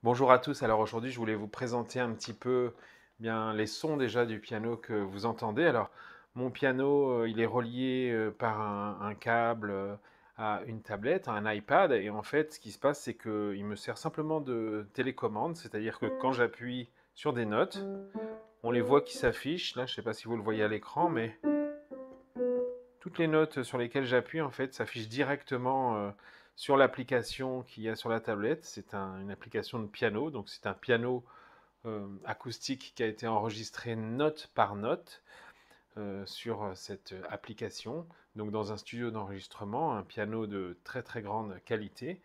Bonjour à tous, alors aujourd'hui je voulais vous présenter un petit peu bien les sons déjà du piano que vous entendez. Alors mon piano il est relié par un câble à une tablette, à un iPad et en fait ce qui se passe c'est qu'il me sert simplement de télécommande, c'est-à-dire que quand j'appuie sur des notes, on les voit qui s'affichent. Là je ne sais pas si vous le voyez à l'écran mais toutes les notes sur lesquelles j'appuie en fait s'affichent directement sur l'application qu'il y a sur la tablette. C'est une application de piano, donc c'est un piano acoustique qui a été enregistré note par note sur cette application, donc dans un studio d'enregistrement, un piano de très très grande qualité.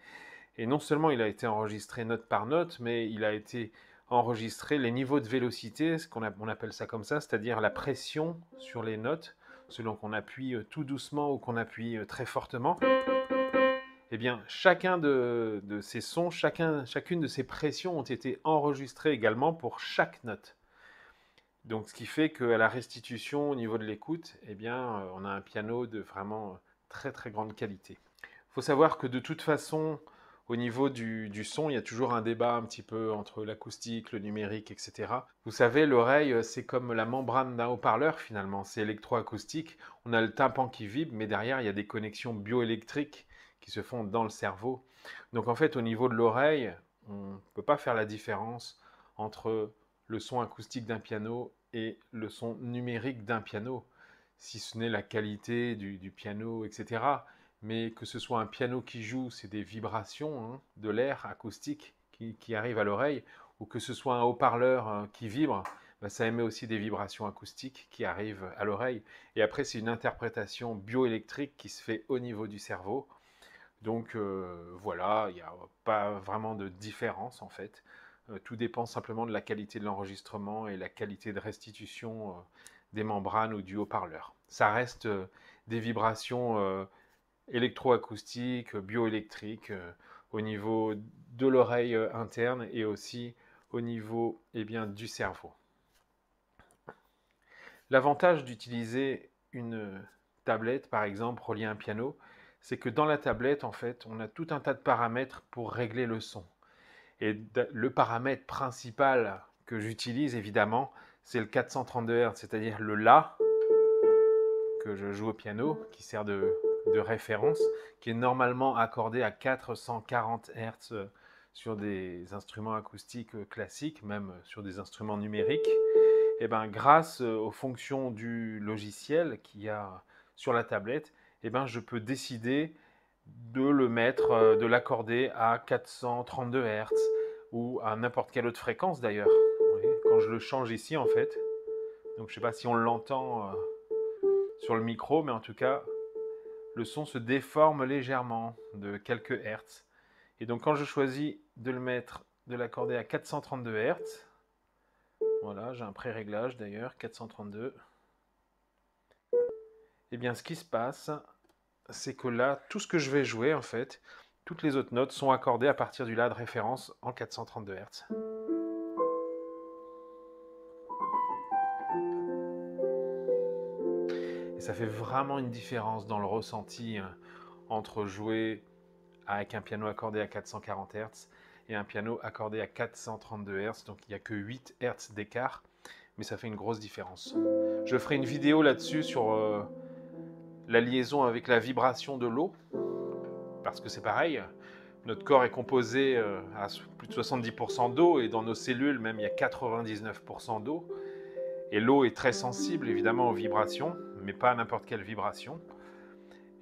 Et non seulement il a été enregistré note par note, mais il a été enregistré les niveaux de vélocité, on appelle ça comme ça, c'est-à-dire la pression sur les notes, selon qu'on appuie tout doucement ou qu'on appuie très fortement. Eh bien, chacun de ces sons, chacune de ces pressions ont été enregistrées également pour chaque note. Donc, ce qui fait qu'à la restitution, au niveau de l'écoute, eh bien, on a un piano de vraiment très très grande qualité. Il faut savoir que de toute façon, au niveau du son, il y a toujours un débat un petit peu entre l'acoustique, le numérique, etc. Vous savez, l'oreille, c'est comme la membrane d'un haut-parleur finalement, c'est électroacoustique. On a le tympan qui vibre, mais derrière, il y a des connexions bioélectriques qui se font dans le cerveau. Donc en fait, au niveau de l'oreille, on ne peut pas faire la différence entre le son acoustique d'un piano et le son numérique d'un piano, si ce n'est la qualité du piano, etc. Mais que ce soit un piano qui joue, c'est des vibrations de l'air acoustique qui arrive à l'oreille, ou que ce soit un haut-parleur qui vibre, ben, ça émet aussi des vibrations acoustiques qui arrivent à l'oreille. Et après, c'est une interprétation bioélectrique qui se fait au niveau du cerveau. Donc voilà, il n'y a pas vraiment de différence en fait. Tout dépend simplement de la qualité de l'enregistrement et la qualité de restitution des membranes ou du haut-parleur. Ça reste des vibrations électroacoustiques, bioélectriques, au niveau de l'oreille interne et aussi au niveau bien, du cerveau. L'avantage d'utiliser une tablette, par exemple, reliée à un piano, c'est que dans la tablette, en fait, on a tout un tas de paramètres pour régler le son. Et le paramètre principal que j'utilise, évidemment, c'est le 432 Hz, c'est-à-dire le La que je joue au piano, qui sert de référence, qui est normalement accordé à 440 Hz sur des instruments acoustiques classiques, même sur des instruments numériques. Et ben, grâce aux fonctions du logiciel qu'il y a sur la tablette, et ben, je peux décider de le mettre, de l'accorder à 432 Hz ou à n'importe quelle autre fréquence d'ailleurs. Quand je le change ici en fait, donc je ne sais pas si on l'entend sur le micro, mais en tout cas, le son se déforme légèrement de quelques Hertz. Et donc quand je choisis de le mettre, de l'accorder à 432 Hz, voilà, j'ai un pré-réglage d'ailleurs, 432. Et bien ce qui se passe, c'est que là, tout ce que je vais jouer en fait, toutes les autres notes sont accordées à partir du La de référence en 432 Hz. Et ça fait vraiment une différence dans le ressenti entre jouer avec un piano accordé à 440 Hz et un piano accordé à 432 Hz. Donc il n'y a que 8 Hz d'écart, mais ça fait une grosse différence. Je ferai une vidéo là-dessus sur la liaison avec la vibration de l'eau, parce que c'est pareil, notre corps est composé à plus de 70% d'eau, et dans nos cellules même il y a 99% d'eau. Et l'eau est très sensible évidemment aux vibrations, mais pas à n'importe quelle vibration.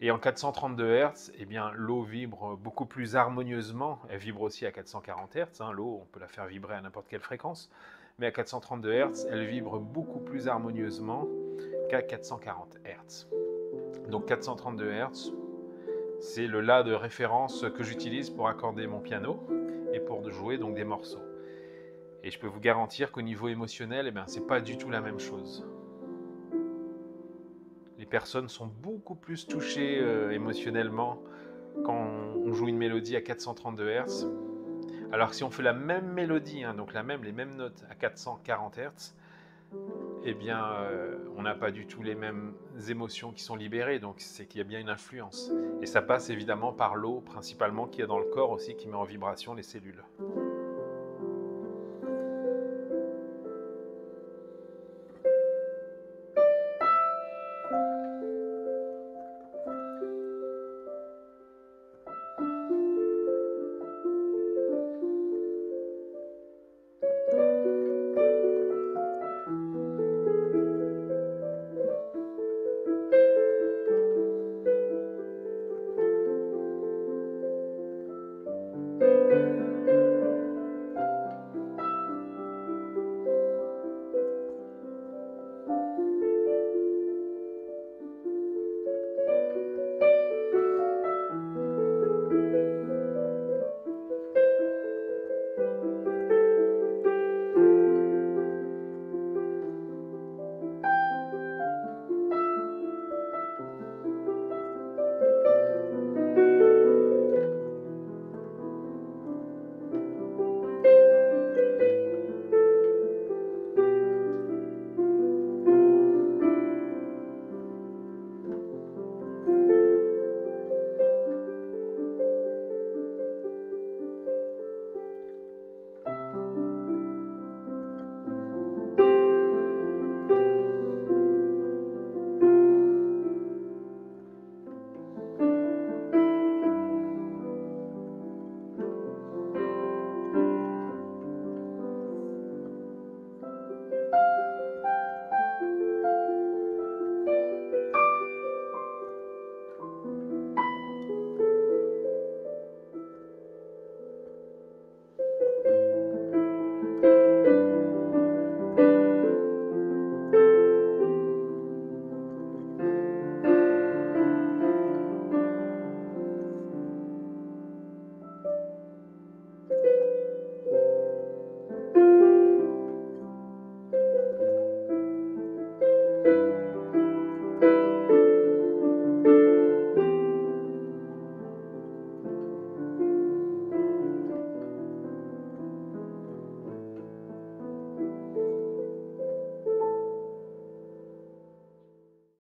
Et en 432 Hz, eh bien, l'eau vibre beaucoup plus harmonieusement. Elle vibre aussi à 440 Hz. L'eau, on peut la faire vibrer à n'importe quelle fréquence. Mais à 432 Hz, elle vibre beaucoup plus harmonieusement qu'à 440 Hz. Donc 432 Hz, c'est le La de référence que j'utilise pour accorder mon piano et pour jouer donc des morceaux. Et je peux vous garantir qu'au niveau émotionnel, c'est pas du tout la même chose. Les personnes sont beaucoup plus touchées émotionnellement quand on joue une mélodie à 432 Hz. Alors que si on fait la même mélodie, donc les mêmes notes à 440 Hz, eh bien, on n'a pas du tout les mêmes émotions qui sont libérées, donc c'est qu'il y a bien une influence. Et ça passe évidemment par l'eau, principalement, qui est dans le corps aussi, qui met en vibration les cellules.